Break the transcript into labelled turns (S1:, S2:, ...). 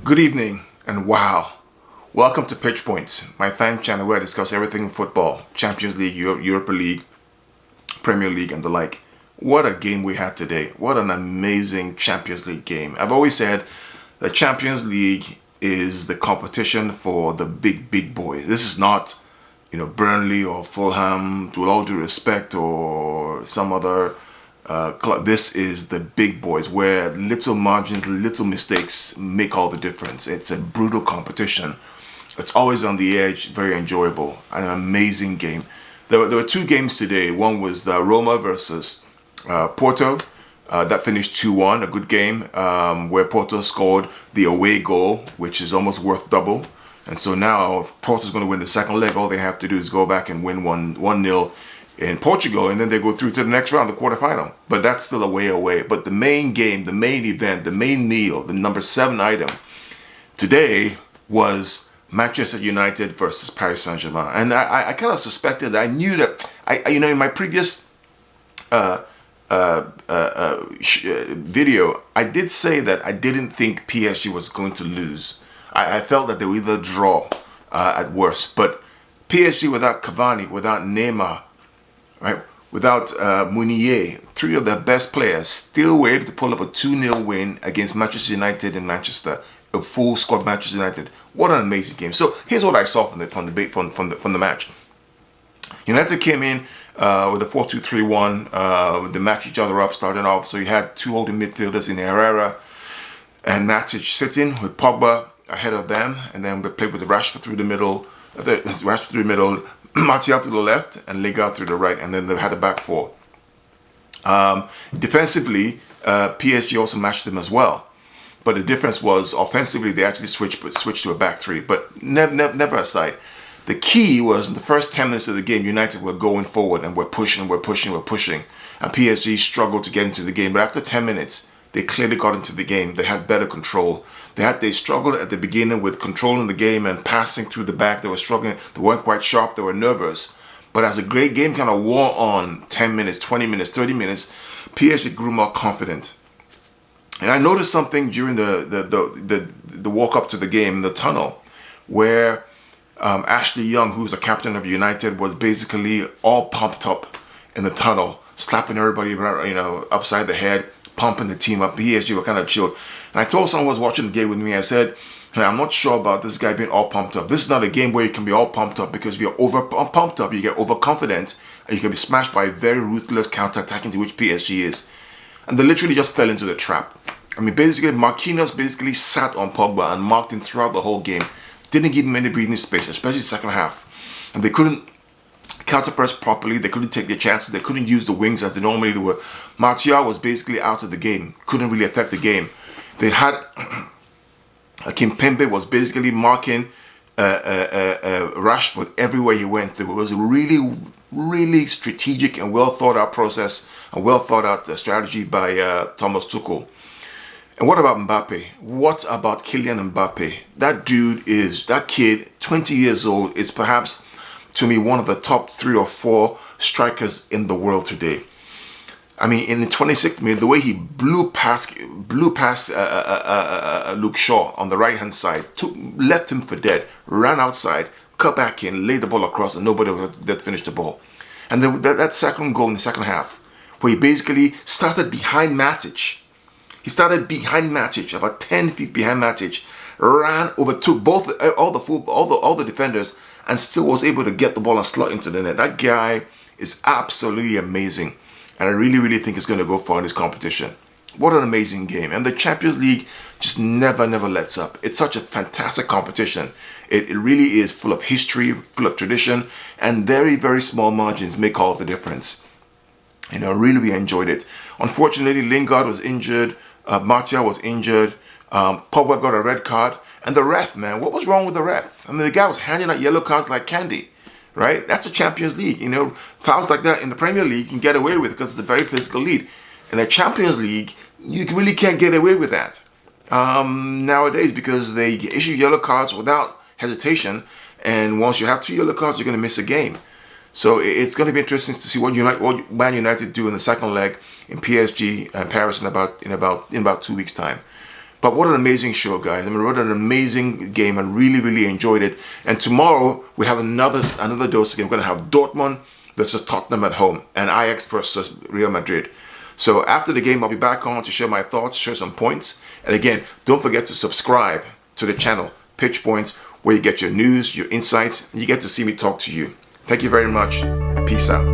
S1: Good evening and wow. Welcome to PitchPoints, my fan channel where I discuss everything football, Champions League, Europa League, Premier League and the like. What a game we had today. What an amazing Champions League game. I've always said the Champions League is the competition for the big boys. This is not, Burnley or Fulham, with all due respect, or some other club. This is the big boys where little margins, little mistakes make all the difference. It's a brutal competition. It's always on the edge, very enjoyable, an amazing game. There were two games today. One was Roma versus Porto. That finished 2-1, a good game, where Porto scored the away goal, which is almost worth double. And so now, if Porto's going to win the second leg, all they have to do is go back and win 1-0 in Portugal, and then they go through to the next round, the quarterfinal. But that's still a way away. But the main game, the main event, the main meal, the number 7 item today was Manchester United versus Paris Saint-Germain. And I kind of suspected, I knew that, in my previous video, I did say that I didn't think PSG was going to lose. I felt that they would either draw at worst. But PSG without Cavani, without Neymar, right, without Meunier, 3 of their best players, still were able to pull up a 2-0 win against Manchester United in Manchester, a full squad Manchester United. What an amazing game! So here's what I saw from the match. United came in with a 4-2-3-1. They matched each other up, starting off. So you had 2 holding midfielders in Herrera and Matic sitting with Pogba ahead of them, and then they played with the Rashford through the middle. Martial to the left and Lingard to the right, and then they had a back 4. Defensively, PSG also matched them as well, but the difference was offensively they actually switched to a back 3. But never aside, the key was in the first 10 minutes of the game, United were going forward and we're pushing, and PSG struggled to get into the game. But after 10 minutes, they clearly got into the game. They had better control. They struggled at the beginning with controlling the game and passing through the back. They were struggling. They weren't quite sharp. They were nervous. But as the great game kind of wore on, 10 minutes, 20 minutes, 30 minutes, PSG grew more confident. And I noticed something during the walk up to the game in the tunnel, where Ashley Young, who's a captain of United, was basically all pumped up in the tunnel, slapping everybody, upside the head, pumping the team up. PSG were kind of chilled. And I told someone who was watching the game with me, I said, hey, I'm not sure about this guy being all pumped up. This is not a game where you can be all pumped up, because if you're over pumped up, you get overconfident, and you can be smashed by a very ruthless counter-attacking to which PSG is. And they literally just fell into the trap. I mean, basically, Marquinhos basically sat on Pogba and marked him throughout the whole game. Didn't give him any breathing space, especially the second half. And they couldn't counter-press properly. They couldn't take their chances. They couldn't use the wings as they normally do. Martial was basically out of the game. Couldn't really affect the game. They had Kimpembe was basically marking Rashford everywhere he went. It was a really strategic and well thought out process, a well thought out strategy by Thomas Tuchel. And what about Mbappe? What about Kylian Mbappe? That kid, 20 years old, is perhaps, to me, one of the top 3 or 4 strikers in the world today. I mean, in the 26th minute, the way he blew past Luke Shaw on the right-hand side, left him for dead, ran outside, cut back in, laid the ball across, and nobody did finish the ball. And then that second goal in the second half, where he basically started behind Matic. He started behind Matic, about 10 feet behind Matic, overtook all the defenders, and still was able to get the ball and slot into the net. That guy is absolutely amazing. And I really think it's going to go far in this competition. What an amazing game. And the Champions League just never lets up. It's such a fantastic competition. It really is full of history, full of tradition, and very small margins make all the difference. Really enjoyed it. Unfortunately, Lingard was injured. Martial was injured. Pogba got a red card. And the ref, man, what was wrong with the ref? I mean, the guy was handing out yellow cards like candy. Right? That's a Champions League. Fouls like that in the Premier League you can get away with because it's a very physical league. In the Champions League, you really can't get away with that nowadays, because they issue yellow cards without hesitation. And once you have 2 yellow cards, you're going to miss a game. So it's going to be interesting to see what Man United do in the second leg in PSG and Paris in about 2 weeks' time. But what an amazing show, guys. I mean, what an amazing game. I really, really enjoyed it. And tomorrow we have another dose again. We're going to have Dortmund versus Tottenham at home and Ajax versus Real Madrid. So after the game, I'll be back on to share my thoughts, share some points. And again, don't forget to subscribe to the channel, PitchPoints, where you get your news, your insights, and you get to see me talk to you. Thank you very much. Peace out.